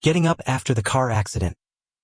Getting up after the car accident,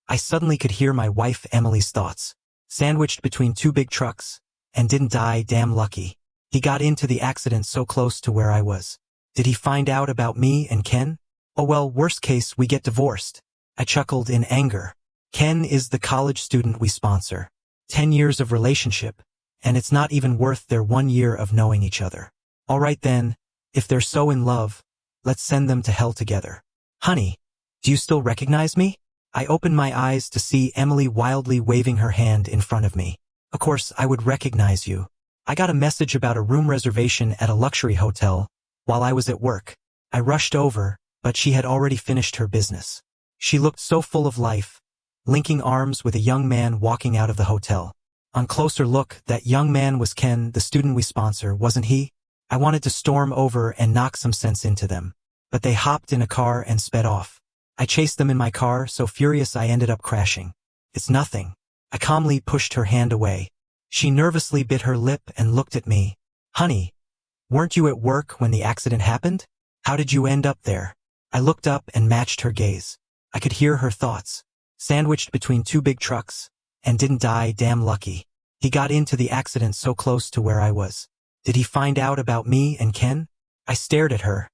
I suddenly could hear my wife Emily's thoughts. Sandwiched between two big trucks, and didn't die, damn lucky. He got into the accident so close to where I was. Did he find out about me and Ken? Oh well, worst case, we get divorced. I chuckled in anger. Ken is the college student we sponsor. 10 years of relationship, and it's not even worth their 1 year of knowing each other. All right then, if they're so in love, let's send them to hell together. Honey, do you still recognize me? I opened my eyes to see Emily wildly waving her hand in front of me. Of course, I would recognize you. I got a message about a room reservation at a luxury hotel while I was at work. I rushed over, but she had already finished her business. She looked so full of life, linking arms with a young man walking out of the hotel. On closer look, that young man was Ken, the student we sponsor, wasn't he? I wanted to storm over and knock some sense into them, but they hopped in a car and sped off. I chased them in my car, so furious I ended up crashing. It's nothing. I calmly pushed her hand away. She nervously bit her lip and looked at me. Honey, weren't you at work when the accident happened? How did you end up there? I looked up and matched her gaze. I could hear her thoughts. Sandwiched between two big trucks, and didn't die, damn lucky. He got into the accident so close to where I was. Did he find out about me and Ken? I stared at her.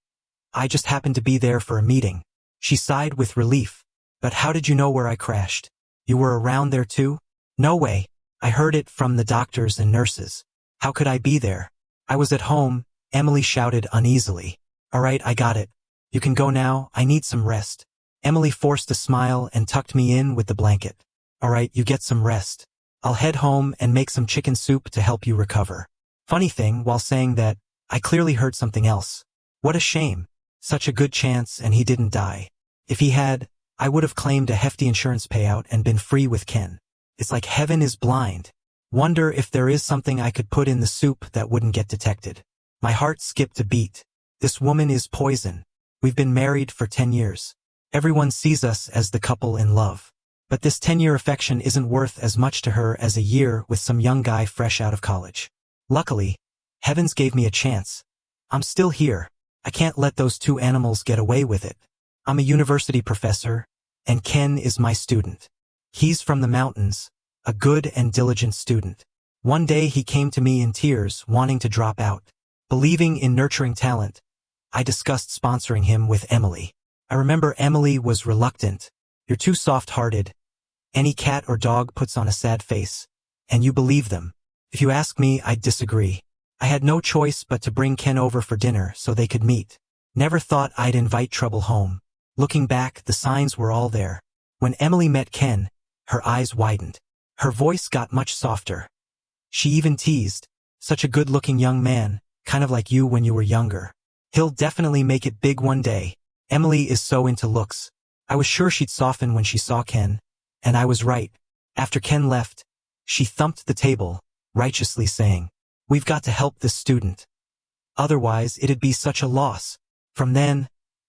I just happened to be there for a meeting. She sighed with relief. But how did you know where I crashed? You were around there too? No way. I heard it from the doctors and nurses. How could I be there? I was at home, Emily shouted uneasily. All right, I got it. You can go now, I need some rest. Emily forced a smile and tucked me in with the blanket. All right, you get some rest. I'll head home and make some chicken soup to help you recover. Funny thing, while saying that, I clearly heard something else. What a shame. Such a good chance and he didn't die. If he had, I would have claimed a hefty insurance payout and been free with Ken. It's like heaven is blind. Wonder if there is something I could put in the soup that wouldn't get detected. My heart skipped a beat. This woman is poison. We've been married for 10 years. Everyone sees us as the couple in love. But this 10-year affection isn't worth as much to her as a year with some young guy fresh out of college. Luckily, heavens gave me a chance. I'm still here. I can't let those two animals get away with it. I'm a university professor, and Ken is my student. He's from the mountains, a good and diligent student. One day he came to me in tears, wanting to drop out. Believing in nurturing talent, I discussed sponsoring him with Emily. I remember Emily was reluctant. You're too soft-hearted. Any cat or dog puts on a sad face, and you believe them. If you ask me, I'd disagree. I had no choice but to bring Ken over for dinner so they could meet. Never thought I'd invite trouble home. Looking back, the signs were all there. When Emily met Ken, her eyes widened. Her voice got much softer. She even teased, such a good-looking young man, kind of like you when you were younger. He'll definitely make it big one day. Emily is so into looks. I was sure she'd soften when she saw Ken, and I was right. After Ken left, she thumped the table, righteously saying, "We've got to help this student. Otherwise, it'd be such a loss." From then,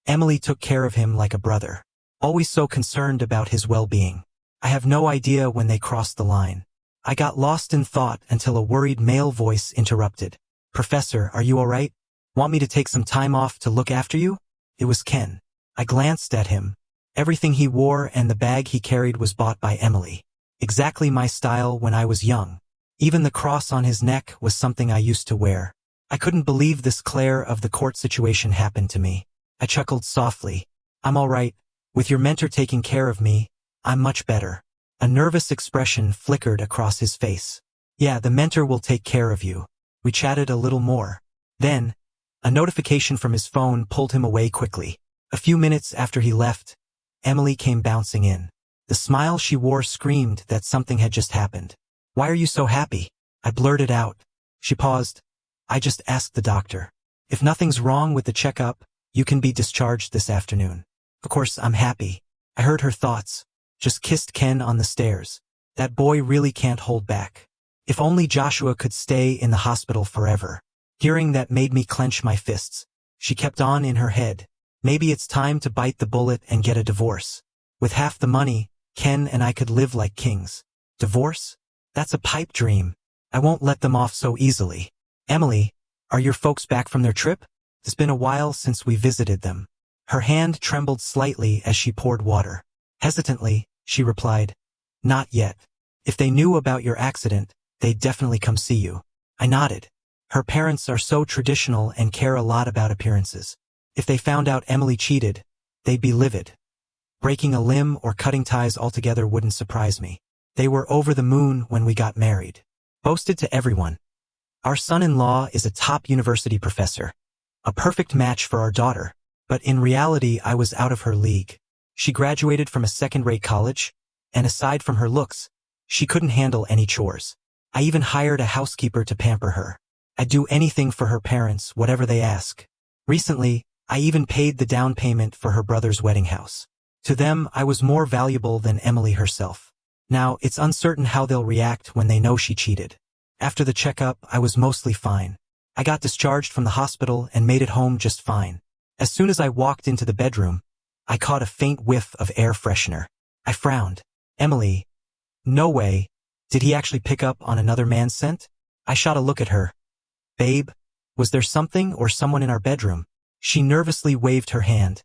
Emily took care of him like a brother, always so concerned about his well-being. I have no idea when they crossed the line. I got lost in thought until a worried male voice interrupted. "Professor, are you all right? Want me to take some time off to look after you?" It was Ken. I glanced at him. Everything he wore and the bag he carried was bought by Emily. Exactly my style when I was young. Even the cross on his neck was something I used to wear. I couldn't believe this Claire of the court situation happened to me. I chuckled softly. "I'm all right. With your mentor taking care of me, I'm much better." A nervous expression flickered across his face. "Yeah, the mentor will take care of you." We chatted a little more. Then, a notification from his phone pulled him away quickly. A few minutes after he left, Emily came bouncing in. The smile she wore screamed that something had just happened. "Why are you so happy?" I blurted out. She paused. "I just asked the doctor. If nothing's wrong with the checkup, you can be discharged this afternoon." Of course, I'm happy. I heard her thoughts. Just kissed Ken on the stairs. That boy really can't hold back. If only Joshua could stay in the hospital forever. Hearing that made me clench my fists. She kept on in her head. Maybe it's time to bite the bullet and get a divorce. With half the money, Ken and I could live like kings. Divorce? That's a pipe dream. I won't let them off so easily. "Emily, are your folks back from their trip? It's been a while since we visited them." Her hand trembled slightly as she poured water. Hesitantly, she replied, "Not yet. If they knew about your accident, they'd definitely come see you." I nodded. Her parents are so traditional and care a lot about appearances. If they found out Emily cheated, they'd be livid. Breaking a limb or cutting ties altogether wouldn't surprise me. They were over the moon when we got married. Boasted to everyone. Our son-in-law is a top university professor. A perfect match for our daughter. But in reality, I was out of her league. She graduated from a second-rate college, and aside from her looks, she couldn't handle any chores. I even hired a housekeeper to pamper her. I'd do anything for her parents, whatever they ask. Recently, I even paid the down payment for her brother's wedding house. To them, I was more valuable than Emily herself. Now, it's uncertain how they'll react when they know she cheated. After the checkup, I was mostly fine. I got discharged from the hospital and made it home just fine. As soon as I walked into the bedroom, I caught a faint whiff of air freshener. I frowned. Emily. No way. Did he actually pick up on another man's scent? I shot a look at her. Babe, was there something or someone in our bedroom? She nervously waved her hand.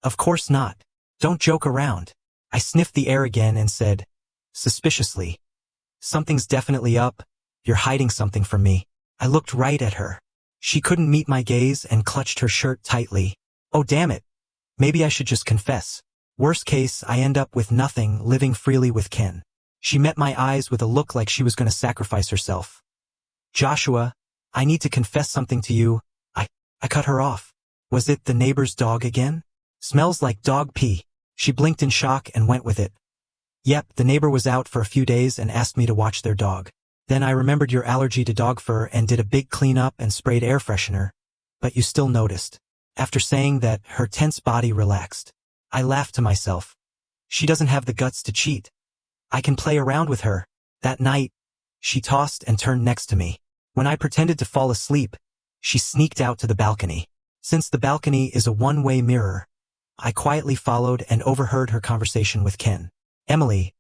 Of course not. Don't joke around. I sniffed the air again and said, suspiciously, something's definitely up. You're hiding something from me. I looked right at her. She couldn't meet my gaze and clutched her shirt tightly. Oh damn it. Maybe I should just confess. Worst case, I end up with nothing, living freely with Ken. She met my eyes with a look like she was going to sacrifice herself. Joshua, I need to confess something to you. I cut her off. Was it the neighbor's dog again? Smells like dog pee. She blinked in shock and went with it. Yep, the neighbor was out for a few days and asked me to watch their dog. Then I remembered your allergy to dog fur and did a big cleanup and sprayed air freshener. But you still noticed. After saying that, her tense body relaxed. I laughed to myself. She doesn't have the guts to cheat. I can play around with her. That night, she tossed and turned next to me. When I pretended to fall asleep, she sneaked out to the balcony. Since the balcony is a one-way mirror, I quietly followed and overheard her conversation with Ken. Emily,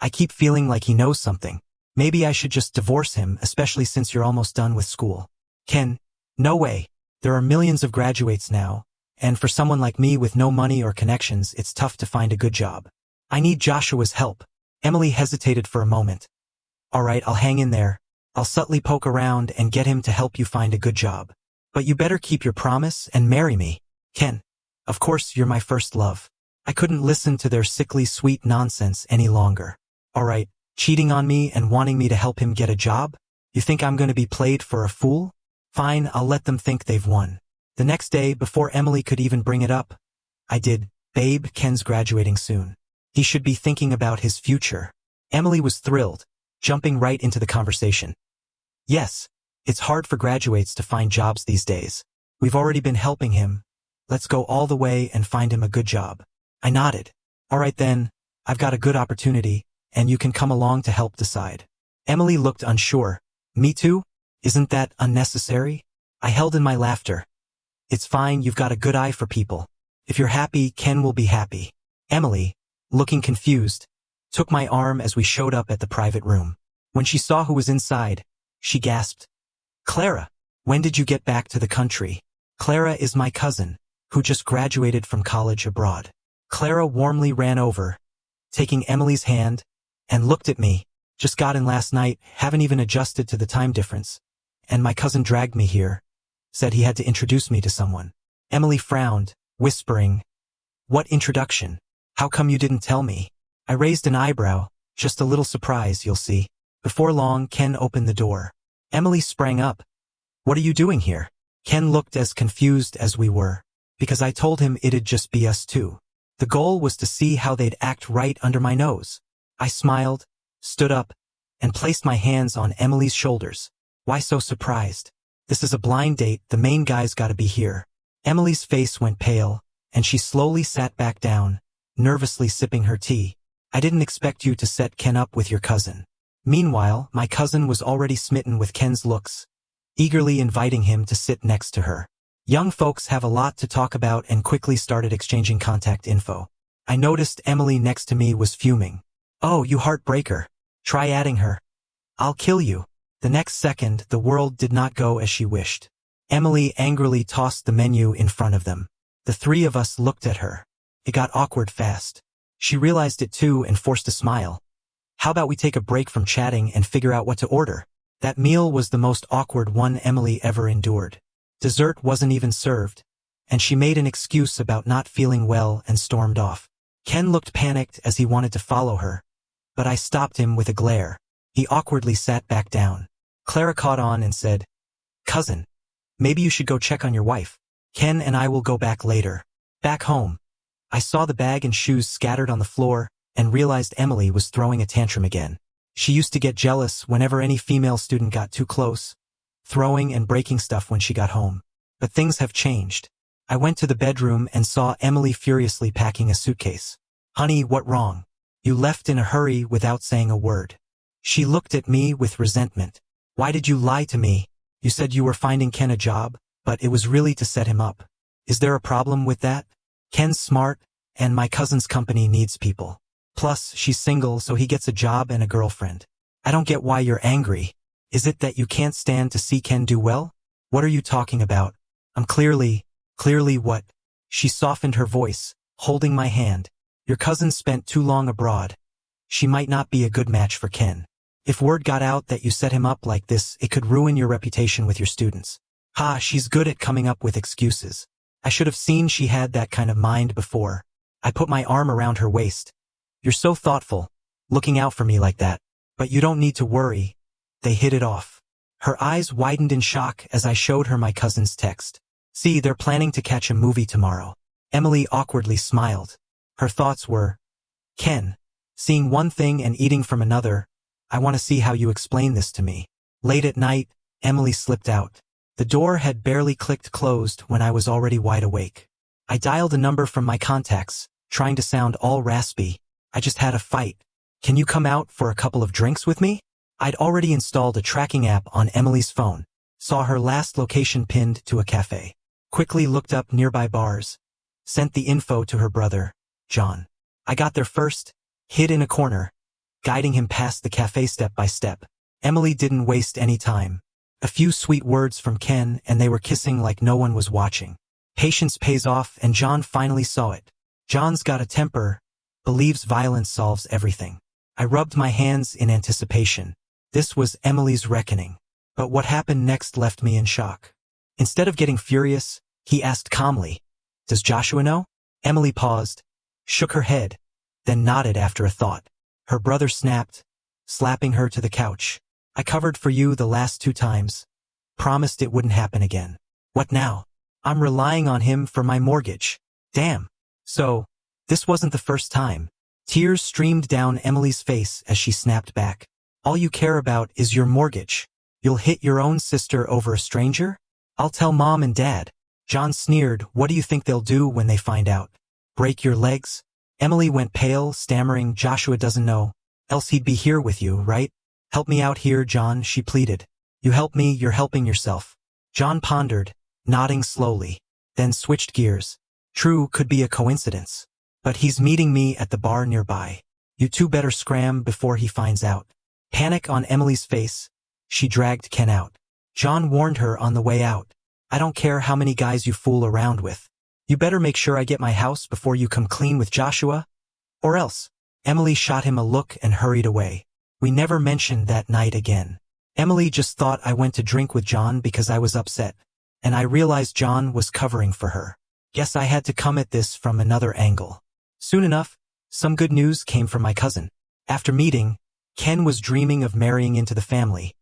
I keep feeling like he knows something. Maybe I should just divorce him, especially since you're almost done with school. Ken, no way. There are millions of graduates now, and for someone like me with no money or connections, it's tough to find a good job. I need Joshua's help. Emily hesitated for a moment. All right, I'll hang in there. I'll subtly poke around and get him to help you find a good job. But you better keep your promise and marry me. Ken, of course you're my first love. I couldn't listen to their sickly sweet nonsense any longer. All right. Cheating on me and wanting me to help him get a job? You think I'm going to be played for a fool? Fine, I'll let them think they've won. The next day, before Emily could even bring it up, I did. Babe, Ken's graduating soon. He should be thinking about his future. Emily was thrilled, jumping right into the conversation. Yes, it's hard for graduates to find jobs these days. We've already been helping him. Let's go all the way and find him a good job. I nodded. All right then, I've got a good opportunity, and you can come along to help decide. Emily looked unsure. Me too? Isn't that unnecessary? I held in my laughter. It's fine, you've got a good eye for people. If you're happy, Ken will be happy. Emily, looking confused, took my arm as we showed up at the private room. When she saw who was inside, she gasped. Clara, when did you get back to the country? Clara is my cousin, who just graduated from college abroad. Clara warmly ran over, taking Emily's hand, and looked at me. Just got in last night, haven't even adjusted to the time difference. And my cousin dragged me here. Said he had to introduce me to someone. Emily frowned, whispering, What introduction? How come you didn't tell me? I raised an eyebrow, just a little surprise, you'll see. Before long, Ken opened the door. Emily sprang up. What are you doing here? Ken looked as confused as we were, because I told him it'd just be us two. The goal was to see how they'd act right under my nose. I smiled, stood up, and placed my hands on Emily's shoulders. Why so surprised? This is a blind date, the main guy's gotta be here. Emily's face went pale, and she slowly sat back down, nervously sipping her tea. I didn't expect you to set Ken up with your cousin. Meanwhile, my cousin was already smitten with Ken's looks, eagerly inviting him to sit next to her. Young folks have a lot to talk about and quickly started exchanging contact info. I noticed Emily next to me was fuming. Oh, you heartbreaker. Try adding her. I'll kill you. The next second, the world did not go as she wished. Emily angrily tossed the menu in front of them. The three of us looked at her. It got awkward fast. She realized it too and forced a smile. How about we take a break from chatting and figure out what to order? That meal was the most awkward one Emily ever endured. Dessert wasn't even served, and she made an excuse about not feeling well and stormed off. Ken looked panicked as he wanted to follow her, but I stopped him with a glare. He awkwardly sat back down. Clara caught on and said, "Cousin, maybe you should go check on your wife. Ken and I will go back later." Back home, I saw the bag and shoes scattered on the floor and realized Emily was throwing a tantrum again. She used to get jealous whenever any female student got too close, throwing and breaking stuff when she got home. But things have changed. I went to the bedroom and saw Emily furiously packing a suitcase. "Honey, what wrong? You left in a hurry without saying a word." She looked at me with resentment. "Why did you lie to me? You said you were finding Ken a job, but it was really to set him up. Is there a problem with that? Ken's smart, and my cousin's company needs people. Plus, she's single, so he gets a job and a girlfriend. I don't get why you're angry. Is it that you can't stand to see Ken do well? What are you talking about? I'm clearly what?" She softened her voice, holding my hand. "Your cousin spent too long abroad. She might not be a good match for Ken. If word got out that you set him up like this, it could ruin your reputation with your students." Ha, she's good at coming up with excuses. I should have seen she had that kind of mind before. I put my arm around her waist. "You're so thoughtful, looking out for me like that. But you don't need to worry." They hit it off. Her eyes widened in shock as I showed her my cousin's text. "See, they're planning to catch a movie tomorrow." Emily awkwardly smiled. Her thoughts were, "Ken, seeing one thing and eating from another. I want to see how you explain this to me." Late at night, Emily slipped out. The door had barely clicked closed when I was already wide awake. I dialed a number from my contacts, trying to sound all raspy. "I just had a fight. Can you come out for a couple of drinks with me?" I'd already installed a tracking app on Emily's phone, saw her last location pinned to a cafe, quickly looked up nearby bars, sent the info to her brother, John. I got there first, hid in a corner, guiding him past the cafe step by step. Emily didn't waste any time. A few sweet words from Ken and they were kissing like no one was watching. Patience pays off and John finally saw it. John's got a temper, believes violence solves everything. I rubbed my hands in anticipation. This was Emily's reckoning. But what happened next left me in shock. Instead of getting furious, he asked calmly, "Does Joshua know?" Emily paused, shook her head, then nodded after a thought. Her brother snapped, slapping her to the couch. "I covered for you the last 2 times. Promised it wouldn't happen again. What now? I'm relying on him for my mortgage. Damn." So, this wasn't the first time. Tears streamed down Emily's face as she snapped back. "All you care about is your mortgage. You'll hit your own sister over a stranger? I'll tell Mom and Dad." John sneered. "What do you think they'll do when they find out? Break your legs?" Emily went pale, stammering, "Joshua doesn't know, else he'd be here with you, right? Help me out here, John," she pleaded. "You help me, you're helping yourself." John pondered, nodding slowly, then switched gears. "True, could be a coincidence. But he's meeting me at the bar nearby. You two better scram before he finds out." Panic on Emily's face, she dragged Ken out. John warned her on the way out. "I don't care how many guys you fool around with. You better make sure I get my house before you come clean with Joshua, or else." Emily shot him a look and hurried away. We never mentioned that night again. Emily just thought I went to drink with John because I was upset, and I realized John was covering for her. Guess I had to come at this from another angle. Soon enough, some good news came from my cousin. After meeting, Ken was dreaming of marrying into the family,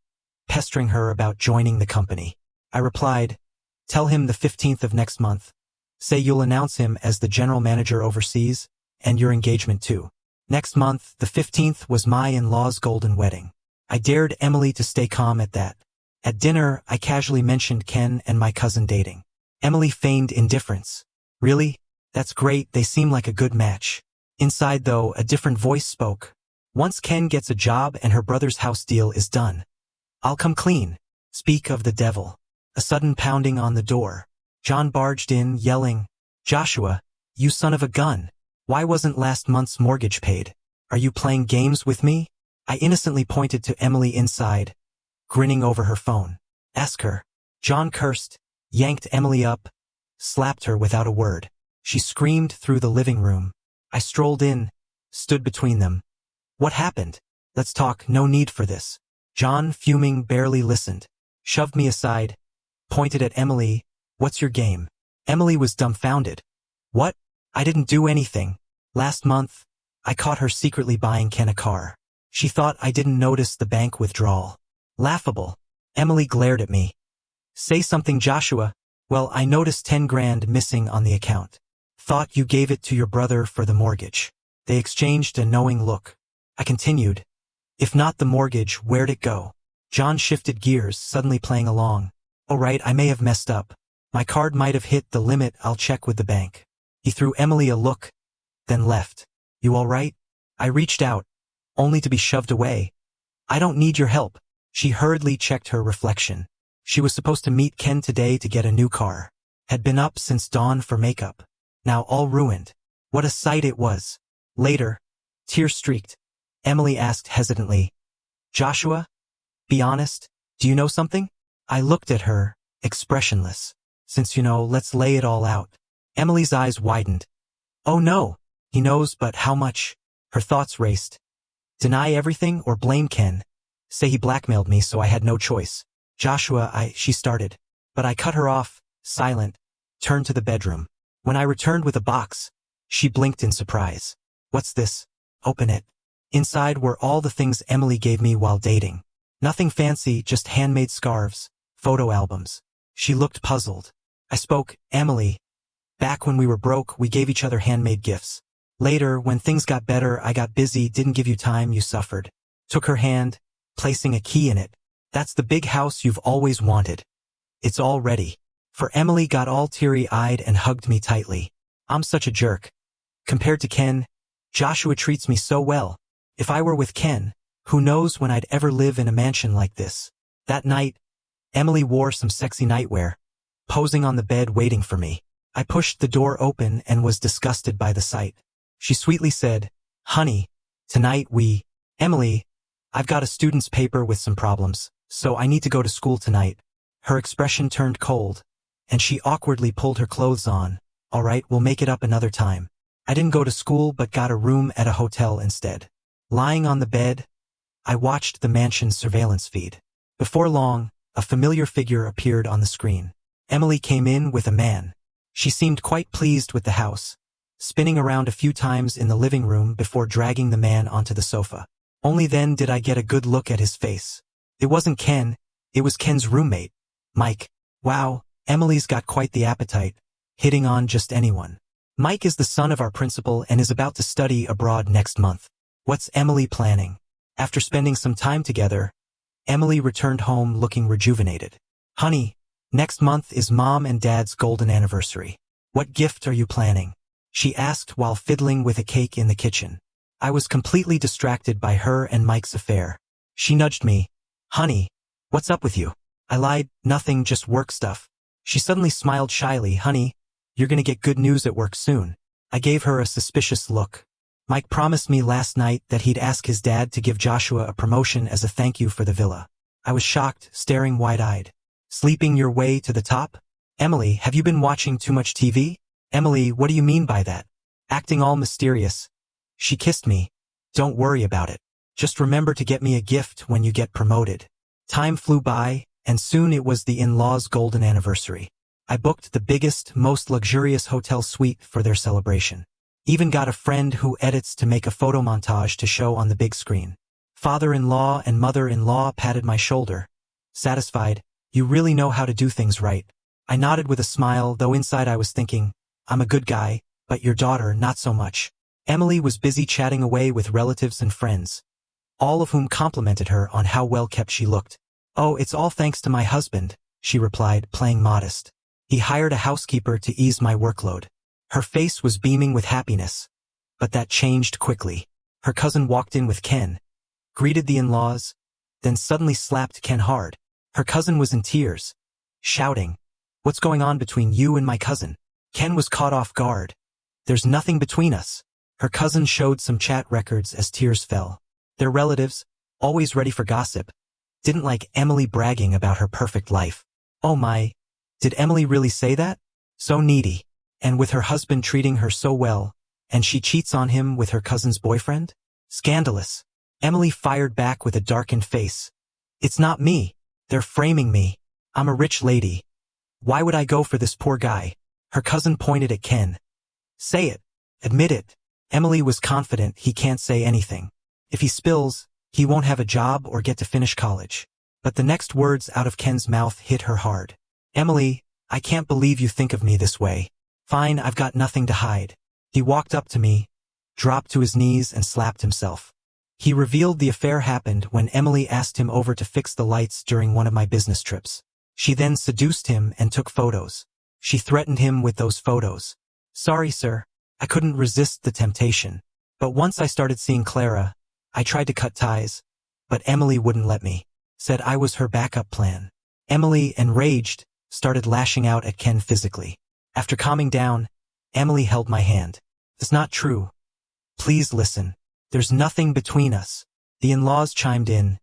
pestering her about joining the company. I replied, "Tell him the 15th of next month. Say you'll announce him as the general manager overseas, and your engagement too." Next month, the 15th, was my in-law's golden wedding. I dared Emily to stay calm at that. At dinner, I casually mentioned Ken and my cousin dating. Emily feigned indifference. "Really? That's great, they seem like a good match." Inside though, a different voice spoke. "Once Ken gets a job and her brother's house deal is done, I'll come clean." Speak of the devil. A sudden pounding on the door. John barged in, yelling, "Joshua, you son of a gun. Why wasn't last month's mortgage paid? Are you playing games with me?" I innocently pointed to Emily inside, grinning over her phone. "Ask her." John cursed, yanked Emily up, slapped her without a word. She screamed through the living room. I strolled in, stood between them. What happened? Let's talk, no need for this. John, fuming, barely listened. Shoved me aside, pointed at Emily. What's your game? Emily was dumbfounded. What? I didn't do anything. Last month, I caught her secretly buying Ken a car. She thought I didn't notice the bank withdrawal. Laughable. Emily glared at me. Say something, Joshua. Well, I noticed 10 grand missing on the account. Thought you gave it to your brother for the mortgage. They exchanged a knowing look. I continued. If not the mortgage, where'd it go? John shifted gears, suddenly playing along. Oh right, I may have messed up. My card might have hit the limit, I'll check with the bank. He threw Emily a look, then left. You all right? I reached out, only to be shoved away. I don't need your help. She hurriedly checked her reflection. She was supposed to meet Ken today to get a new car. Had been up since dawn for makeup. Now all ruined. What a sight it was. Later, tear-streaked, Emily asked hesitantly, Joshua? Be honest, do you know something? I looked at her, expressionless. Since you know, let's lay it all out. Emily's eyes widened. Oh no, he knows, but how much? Her thoughts raced. Deny everything or blame Ken? Say he blackmailed me so I had no choice. Joshua, she started. But I cut her off, silent, turned to the bedroom. When I returned with a box, she blinked in surprise. What's this? Open it. Inside were all the things Emily gave me while dating. Nothing fancy, just handmade scarves, photo albums. She looked puzzled. I spoke. Emily, back when we were broke, we gave each other handmade gifts. Later, when things got better, I got busy, didn't give you time, you suffered. Took her hand, placing a key in it. That's the big house you've always wanted. It's all ready. For Emily got all teary-eyed and hugged me tightly. I'm such a jerk. Compared to Ken, Joshua treats me so well. If I were with Ken, who knows when I'd ever live in a mansion like this. That night, Emily wore some sexy nightwear, posing on the bed waiting for me. I pushed the door open and was disgusted by the sight. She sweetly said, Honey, tonight Emily, I've got a student's paper with some problems, so I need to go to school tonight. Her expression turned cold, and she awkwardly pulled her clothes on. All right, we'll make it up another time. I didn't go to school but got a room at a hotel instead. Lying on the bed, I watched the mansion's surveillance feed. Before long, a familiar figure appeared on the screen. Emily came in with a man. She seemed quite pleased with the house, spinning around a few times in the living room before dragging the man onto the sofa. Only then did I get a good look at his face. It wasn't Ken, it was Ken's roommate, Mike. Wow, Emily's got quite the appetite, hitting on just anyone. Mike is the son of our principal and is about to study abroad next month. What's Emily planning? After spending some time together, Emily returned home looking rejuvenated. Honey, next month is Mom and Dad's golden anniversary. What gift are you planning? She asked while fiddling with a cake in the kitchen. I was completely distracted by her and Mike's affair. She nudged me. Honey, what's up with you? I lied, nothing, just work stuff. She suddenly smiled shyly. Honey, you're gonna get good news at work soon. I gave her a suspicious look. Mike promised me last night that he'd ask his dad to give Joshua a promotion as a thank you for the villa. I was shocked, staring wide-eyed. Sleeping your way to the top? Emily, have you been watching too much TV? Emily, what do you mean by that? Acting all mysterious. She kissed me. Don't worry about it. Just remember to get me a gift when you get promoted. Time flew by, and soon it was the in-laws' golden anniversary. I booked the biggest, most luxurious hotel suite for their celebration. Even got a friend who edits to make a photo montage to show on the big screen. Father-in-law and mother-in-law patted my shoulder. Satisfied, you really know how to do things right. I nodded with a smile, though inside I was thinking, I'm a good guy, but your daughter not so much. Emily was busy chatting away with relatives and friends, all of whom complimented her on how well kept she looked. Oh, it's all thanks to my husband, she replied, playing modest. He hired a housekeeper to ease my workload. Her face was beaming with happiness, but that changed quickly. Her cousin walked in with Ken, greeted the in-laws, then suddenly slapped Ken hard. Her cousin was in tears, shouting, What's going on between you and my cousin? Ken was caught off guard. There's nothing between us. Her cousin showed some chat records as tears fell. Their relatives, always ready for gossip, didn't like Emily bragging about her perfect life. Oh my, did Emily really say that? So needy. And with her husband treating her so well, and she cheats on him with her cousin's boyfriend? Scandalous. Emily fired back with a darkened face. It's not me. They're framing me. I'm a rich lady. Why would I go for this poor guy? Her cousin pointed at Ken. Say it. Admit it. Emily was confident he can't say anything. If he spills, he won't have a job or get to finish college. But the next words out of Ken's mouth hit her hard. Emily, I can't believe you think of me this way. Fine, I've got nothing to hide. He walked up to me, dropped to his knees and slapped himself. He revealed the affair happened when Emily asked him over to fix the lights during one of my business trips. She then seduced him and took photos. She threatened him with those photos. Sorry, sir. I couldn't resist the temptation. But once I started seeing Clara, I tried to cut ties, but Emily wouldn't let me. Said I was her backup plan. Emily, enraged, started lashing out at Ken physically. After calming down, Emily held my hand. It's not true. Please listen. There's nothing between us. The in-laws chimed in.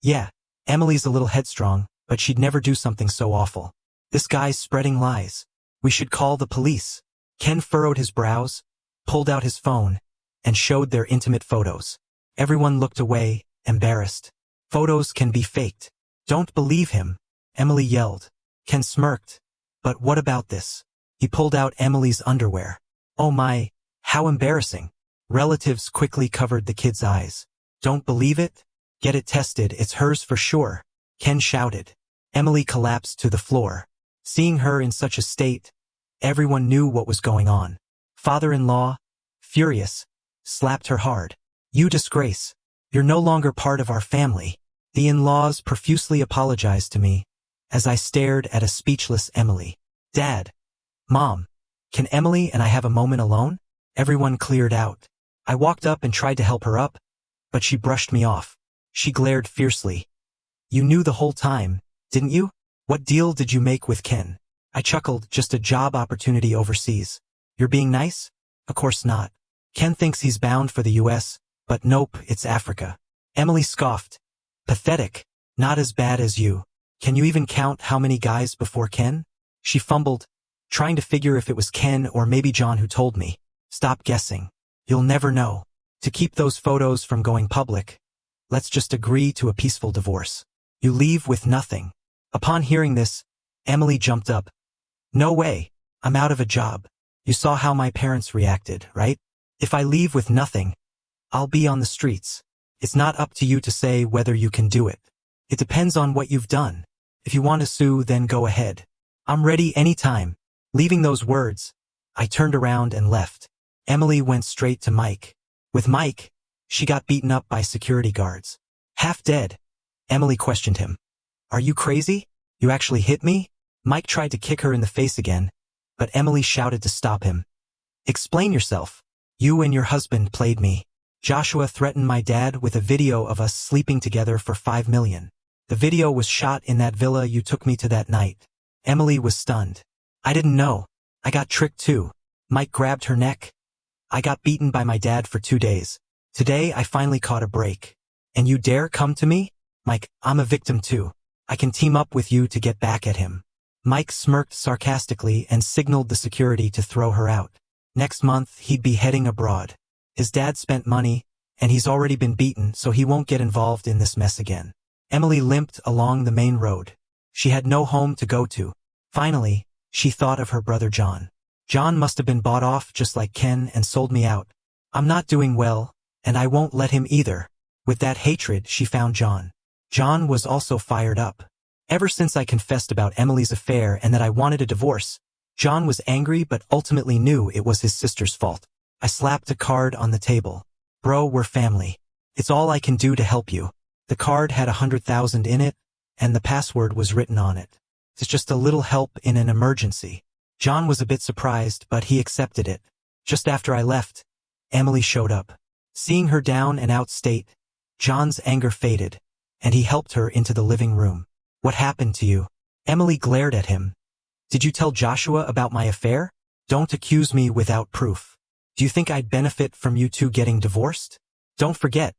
Yeah, Emily's a little headstrong, but she'd never do something so awful. This guy's spreading lies. We should call the police. Ken furrowed his brows, pulled out his phone, and showed their intimate photos. Everyone looked away, embarrassed. Photos can be faked. Don't believe him, Emily yelled. Ken smirked. But what about this? He pulled out Emily's underwear. Oh my, how embarrassing. Relatives quickly covered the kid's eyes. Don't believe it? Get it tested, it's hers for sure, Ken shouted. Emily collapsed to the floor. Seeing her in such a state, everyone knew what was going on. Father-in-law, furious, slapped her hard. You disgrace. You're no longer part of our family. The in-laws profusely apologized to me, as I stared at a speechless Emily. Dad. Mom. Can Emily and I have a moment alone? Everyone cleared out. I walked up and tried to help her up, but she brushed me off. She glared fiercely. You knew the whole time, didn't you? What deal did you make with Ken? I chuckled, just a job opportunity overseas. You're being nice? Of course not. Ken thinks he's bound for the US, but nope, it's Africa. Emily scoffed. Pathetic. Not as bad as you. Can you even count how many guys before Ken? She fumbled, trying to figure if it was Ken or maybe John who told me. Stop guessing. You'll never know. To keep those photos from going public, let's just agree to a peaceful divorce. You leave with nothing. Upon hearing this, Emily jumped up. No way. I'm out of a job. You saw how my parents reacted, right? If I leave with nothing, I'll be on the streets. It's not up to you to say whether you can do it. It depends on what you've done. If you want to sue, then go ahead. I'm ready anytime. Leaving those words, I turned around and left. Emily went straight to Mike. With Mike, she got beaten up by security guards. Half dead. Emily questioned him. Are you crazy? You actually hit me? Mike tried to kick her in the face again, but Emily shouted to stop him. Explain yourself. You and your husband played me. Joshua threatened my dad with a video of us sleeping together for $5 million. The video was shot in that villa you took me to that night. Emily was stunned. I didn't know. I got tricked too. Mike grabbed her neck. I got beaten by my dad for 2 days. Today I finally caught a break. And you dare come to me? Mike, I'm a victim too. I can team up with you to get back at him. Mike smirked sarcastically and signaled the security to throw her out. Next month he'd be heading abroad. His dad spent money, and he's already been beaten, so he won't get involved in this mess again. Emily limped along the main road. She had no home to go to. Finally, she thought of her brother John. John must have been bought off just like Ken and sold me out. I'm not doing well, and I won't let him either. With that hatred, she found John. John was also fired up. Ever since I confessed about Emily's affair and that I wanted a divorce, John was angry but ultimately knew it was his sister's fault. I slapped a card on the table. Bro, we're family. It's all I can do to help you. The card had 100,000 in it, and the password was written on it. It's just a little help in an emergency. John was a bit surprised, but he accepted it. Just after I left, Emily showed up. Seeing her down and out state, John's anger faded, and he helped her into the living room. What happened to you? Emily glared at him. Did you tell Joshua about my affair? Don't accuse me without proof. Do you think I'd benefit from you two getting divorced? Don't forget,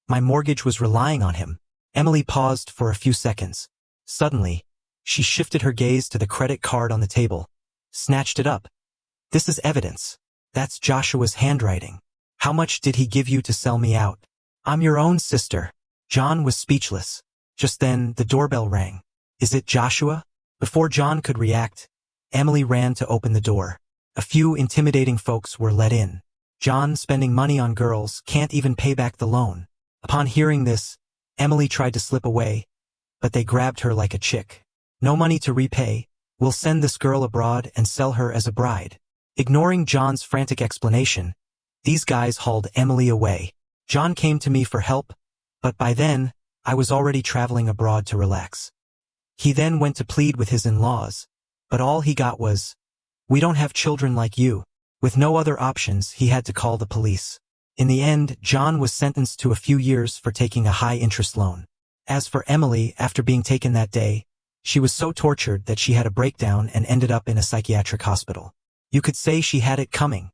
my mortgage was relying on him. Emily paused for a few seconds. Suddenly, she shifted her gaze to the credit card on the table. snatched it up. This is evidence. That's Joshua's handwriting. How much did he give you to sell me out? I'm your own sister. John was speechless. Just then, the doorbell rang. Is it Joshua? Before John could react, Emily ran to open the door. A few intimidating folks were let in. John, spending money on girls, can't even pay back the loan. Upon hearing this, Emily tried to slip away, but they grabbed her like a chick. No money to repay. We'll send this girl abroad and sell her as a bride. Ignoring John's frantic explanation, these guys hauled Emily away. John came to me for help, but by then, I was already traveling abroad to relax. He then went to plead with his in-laws, but all he got was, "We don't have children like you." With no other options, he had to call the police. In the end, John was sentenced to a few years for taking a high-interest loan. As for Emily, after being taken that day, she was so tortured that she had a breakdown and ended up in a psychiatric hospital. You could say she had it coming.